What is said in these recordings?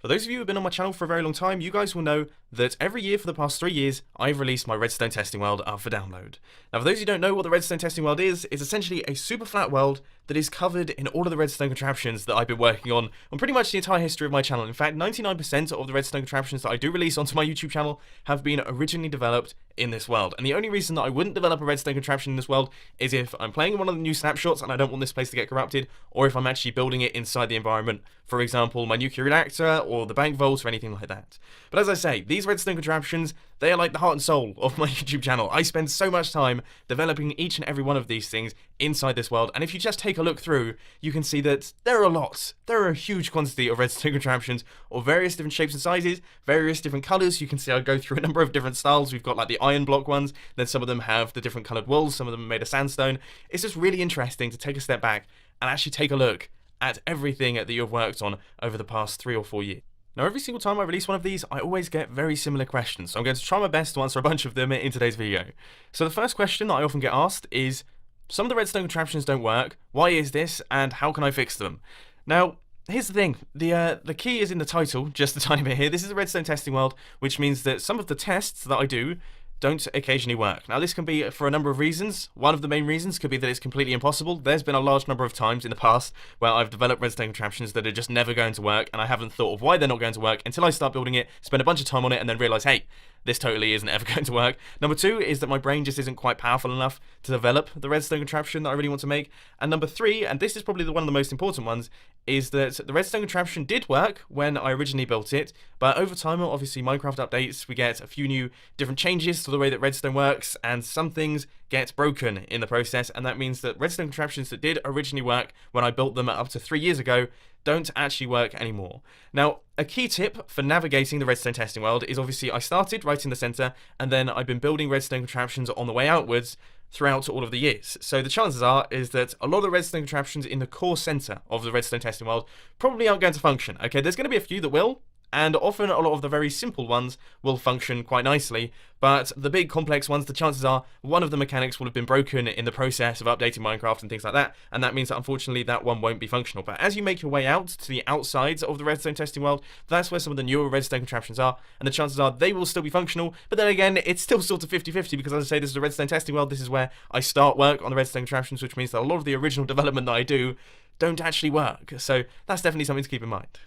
For those of you who have been on my channel for a very long time, you guys will know that every year for the past 3 years, I've released my Redstone testing world up for download. Now, for those of you who don't know what the Redstone testing world is, it's essentially a super flat world that is covered in all of the Redstone contraptions that I've been working on pretty much the entire history of my channel. In fact, 99% of the Redstone contraptions that I do release onto my YouTube channel have been originally developed in this world. And the only reason that I wouldn't develop a Redstone contraption in this world is if I'm playing one of the new snapshots and I don't want this place to get corrupted, or if I'm actually building it inside the environment, for example, my nuclear reactor or the bank vault or anything like that. But as I say, these Redstone contraptions, they are like the heart and soul of my YouTube channel. I spend so much time developing each and every one of these things inside this world, and if you just take a look through, you can see that there are lots. There are a huge quantity of Redstone contraptions of various different shapes and sizes, various different colours. You can see I go through a number of different styles. We've got like the iron block ones, then some of them have the different coloured walls, some of them are made of sandstone. It's just really interesting to take a step back and actually take a look at everything that you've worked on over the past 3 or 4 years. Now, every single time I release one of these, I always get very similar questions, so I'm going to try my best to answer a bunch of them in today's video. So the first question that I often get asked is, some of the Redstone contraptions don't work, why is this, and how can I fix them? Now, here's the thing, the key is in the title, just a tiny bit here. This is a Redstone testing world, which means that some of the tests that I do don't occasionally work. Now, this can be for a number of reasons. One of the main reasons could be that it's completely impossible. There's been a large number of times in the past where I've developed Redstone contraptions that are just never going to work, and I haven't thought of why they're not going to work until I start building it, spend a bunch of time on it, and then realise, hey, this totally isn't ever going to work. Number 2 is that my brain just isn't quite powerful enough to develop the Redstone contraption that I really want to make. And number 3, and this is probably one of the most important ones, is that the Redstone contraption did work when I originally built it, but over time, obviously Minecraft updates, we get a few new different changes to the way that Redstone works, and some things get broken in the process, and that means that Redstone contraptions that did originally work when I built them up to 3 years ago don't actually work anymore. Now, a key tip for navigating the Redstone testing world is obviously I started right in the center, and then I've been building Redstone contraptions on the way outwards throughout all of the years. So the chances are is that a lot of the Redstone contraptions in the core center of the Redstone testing world probably aren't going to function. Okay, there's going to be a few that will, and often a lot of the very simple ones will function quite nicely, but the big complex ones, the chances are one of the mechanics will have been broken in the process of updating Minecraft and things like that, and that means that unfortunately that one won't be functional. But as you make your way out to the outsides of the Redstone testing world, that's where some of the newer Redstone contraptions are, and the chances are they will still be functional, but then again, it's still sort of 50-50, because as I say, this is a Redstone testing world, this is where I start work on the Redstone contraptions, which means that a lot of the original development that I do don't actually work, so that's definitely something to keep in mind.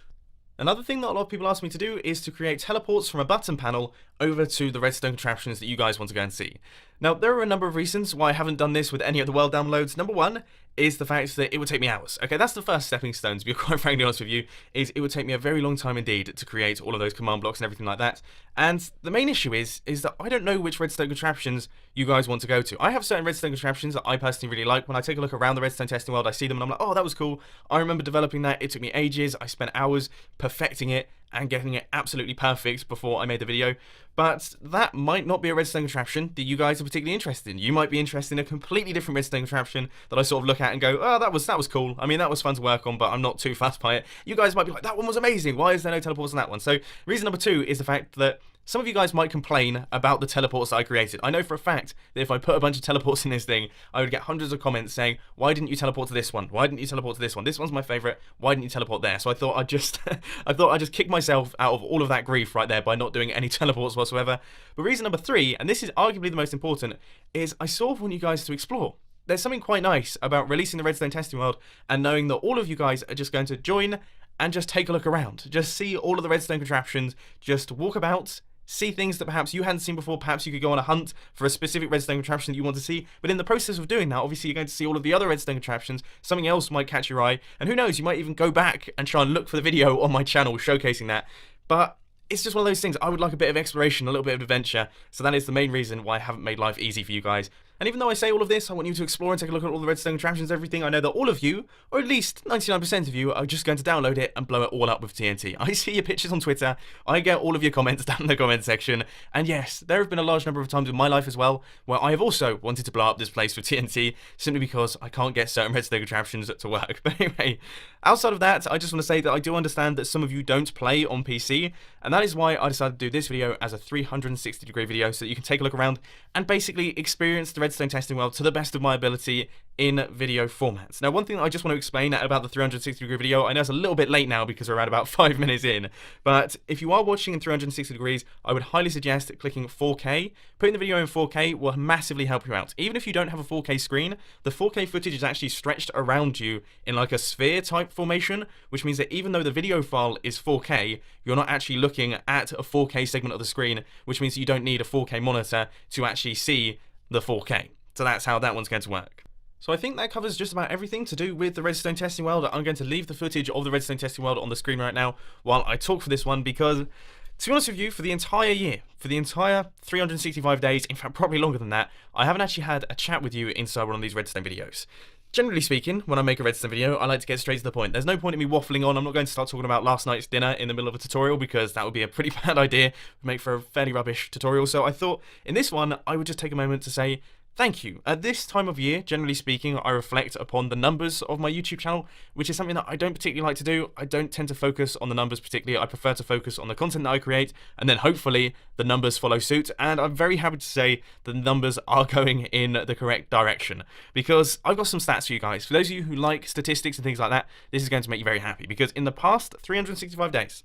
Another thing that a lot of people ask me to do is to create teleports from a button panel over to the Redstone contraptions that you guys want to go and see. Now, there are a number of reasons why I haven't done this with any of the world downloads. Number 1 is the fact that it would take me hours. Okay, that's the first stepping stone, to be quite frankly honest with you, is it would take me a very long time indeed to create all of those command blocks and everything like that. And the main issue is that I don't know which Redstone contraptions you guys want to go to. I have certain Redstone contraptions that I personally really like. When I take a look around the Redstone testing world, I see them and I'm like, oh, that was cool. I remember developing that. It took me ages. I spent hours perfecting it and getting it absolutely perfect before I made the video. But that might not be a Redstone contraption that you guys are particularly interested in. You might be interested in a completely different Redstone contraption that I sort of look at and go, oh, that was cool. I mean, that was fun to work on, but I'm not too fussed by it. You guys might be like, that one was amazing. Why is there no teleports on that one? So reason number 2 is the fact that some of you guys might complain about the teleports that I created. I know for a fact that if I put a bunch of teleports in this thing, I would get hundreds of comments saying, why didn't you teleport to this one? Why didn't you teleport to this one? This one's my favorite. Why didn't you teleport there? So I thought I'd just kick myself out of all of that grief right there by not doing any teleports whatsoever. But reason number 3, and this is arguably the most important, is I sort of want you guys to explore. There's something quite nice about releasing the Redstone testing world and knowing that all of you guys are just going to join and just take a look around. Just see all of the Redstone contraptions, just walk about, see things that perhaps you hadn't seen before. Perhaps you could go on a hunt for a specific Redstone contraption that you want to see, but in the process of doing that, obviously you're going to see all of the other Redstone contraptions. Something else might catch your eye, and who knows, you might even go back and try and look for the video on my channel showcasing that. But it's just one of those things. I would like a bit of exploration, a little bit of adventure, so that is the main reason why I haven't made life easy for you guys. And even though I say all of this, I want you to explore and take a look at all the Redstone contraptions, everything. I know that all of you, or at least 99% of you, are just going to download it and blow it all up with TNT. I see your pictures on Twitter, I get all of your comments down in the comment section, and yes, there have been a large number of times in my life as well where I have also wanted to blow up this place with TNT, simply because I can't get certain Redstone contraptions to work. But anyway, outside of that, I just want to say that I do understand that some of you don't play on PC, and that is why I decided to do this video as a 360-degree video, so that you can take a look around and basically experience the Redstone redstone testing world to the best of my ability in video formats. Now, one thing that I just want to explain about the 360-degree video, I know it's a little bit late now because we're around about 5 minutes in, but if you are watching in 360 degrees, I would highly suggest clicking 4K. Putting the video in 4K will massively help you out. Even if you don't have a 4K screen, the 4K footage is actually stretched around you in like a sphere type formation, which means that even though the video file is 4K, you're not actually looking at a 4K segment of the screen, which means you don't need a 4K monitor to actually see the 4K. So that's how that one's going to work. So I think that covers just about everything to do with the redstone testing world. I'm going to leave the footage of the redstone testing world on the screen right now while I talk for this one, because to be honest with you, for the entire year, for the entire 365 days, in fact probably longer than that, I haven't actually had a chat with you inside one of these redstone videos. Generally speaking, when I make a redstone video, I like to get straight to the point. There's no point in me waffling on. I'm not going to start talking about last night's dinner in the middle of a tutorial, because that would be a pretty bad idea. It would make for a fairly rubbish tutorial. So I thought in this one, I would just take a moment to say thank you. At this time of year, generally speaking, I reflect upon the numbers of my YouTube channel, which is something that I don't particularly like to do. I don't tend to focus on the numbers particularly. I prefer to focus on the content that I create, and then hopefully the numbers follow suit. And I'm very happy to say the numbers are going in the correct direction, because I've got some stats for you guys. For those of you who like statistics and things like that, this is going to make you very happy, because in the past 365 days,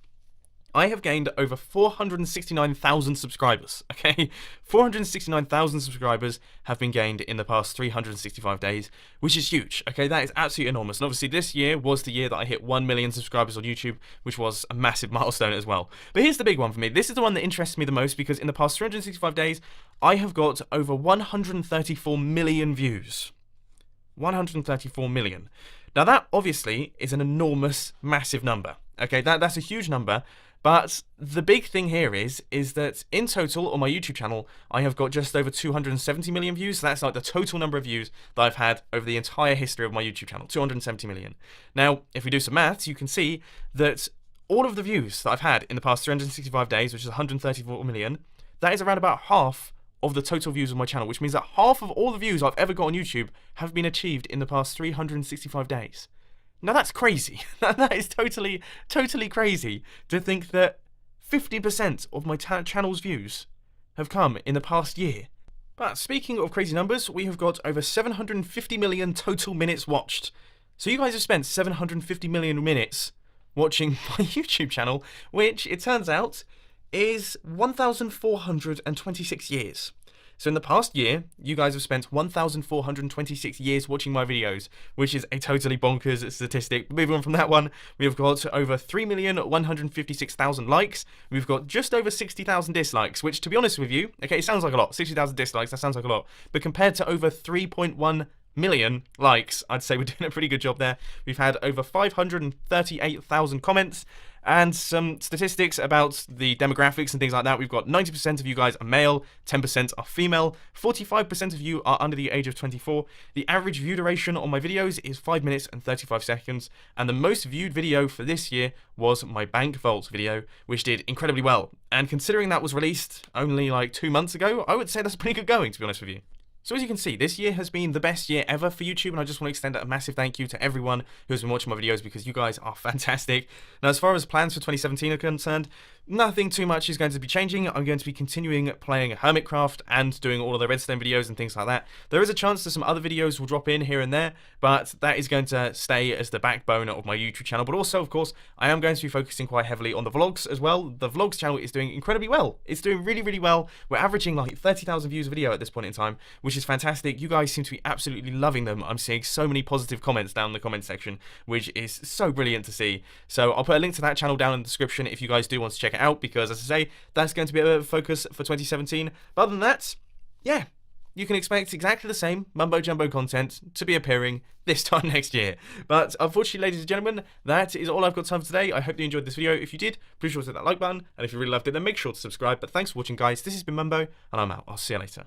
I have gained over 469,000 subscribers, okay? 469,000 subscribers have been gained in the past 365 days, which is huge, okay? That is absolutely enormous. And obviously this year was the year that I hit 1 million subscribers on YouTube, which was a massive milestone as well. But here's the big one for me. This is the one that interests me the most, because in the past 365 days, I have got over 134 million views. 134 million. Now that obviously is an enormous, massive number, okay? That's a huge number. But the big thing here is that in total on my YouTube channel, I have got just over 270 million views. So that's like the total number of views that I've had over the entire history of my YouTube channel, 270 million. Now, if we do some maths, you can see that all of the views that I've had in the past 365 days, which is 134 million, that is around about half of the total views of my channel, which means that half of all the views I've ever got on YouTube have been achieved in the past 365 days. Now that's crazy. That is totally crazy to think that 50% of my channel's views have come in the past year. But speaking of crazy numbers, we have got over 750 million total minutes watched. So you guys have spent 750 million minutes watching my YouTube channel, which it turns out is 1,426 years. So in the past year, you guys have spent 1,426 years watching my videos, which is a totally bonkers statistic. Moving on from that one, we've got over 3,156,000 likes. We've got just over 60,000 dislikes, which, to be honest with you, okay, it sounds like a lot. 60,000 dislikes, that sounds like a lot. But compared to over 3.1 million likes, I'd say we're doing a pretty good job there. We've had over 538,000 comments, and some statistics about the demographics and things like that. We've got 90% of you guys are male, 10% are female, 45% of you are under the age of 24. The average view duration on my videos is 5 minutes and 35 seconds, and the most viewed video for this year was my bank vault video, which did incredibly well. And considering that was released only like 2 months ago, I would say that's pretty good going, to be honest with you. So as you can see, this year has been the best year ever for YouTube, and I just want to extend a massive thank you to everyone who has been watching my videos, because you guys are fantastic. Now, as far as plans for 2017 are concerned, nothing too much is going to be changing. I'm going to be continuing playing Hermitcraft and doing all of the redstone videos and things like that. There is a chance that some other videos will drop in here and there, but that is going to stay as the backbone of my YouTube channel. But also, of course, I am going to be focusing quite heavily on the vlogs as well. The vlogs channel is doing incredibly well. It's doing really well. We're averaging like 30,000 views a video at this point in time, which is fantastic. You guys seem to be absolutely loving them. I'm seeing so many positive comments down in the comment section, which is so brilliant to see. So I'll put a link to that channel down in the description if you guys do want to check it out, because as I say, that's going to be a focus for 2017. But other than that, yeah, you can expect exactly the same mumbo jumbo content to be appearing this time next year. But unfortunately, ladies and gentlemen, that is all I've got time for today. I hope you enjoyed this video. If you did, please sure to hit that like button, and if you really loved it, then make sure to subscribe. But thanks for watching, guys. This has been Mumbo, and I'm out. I'll see you later.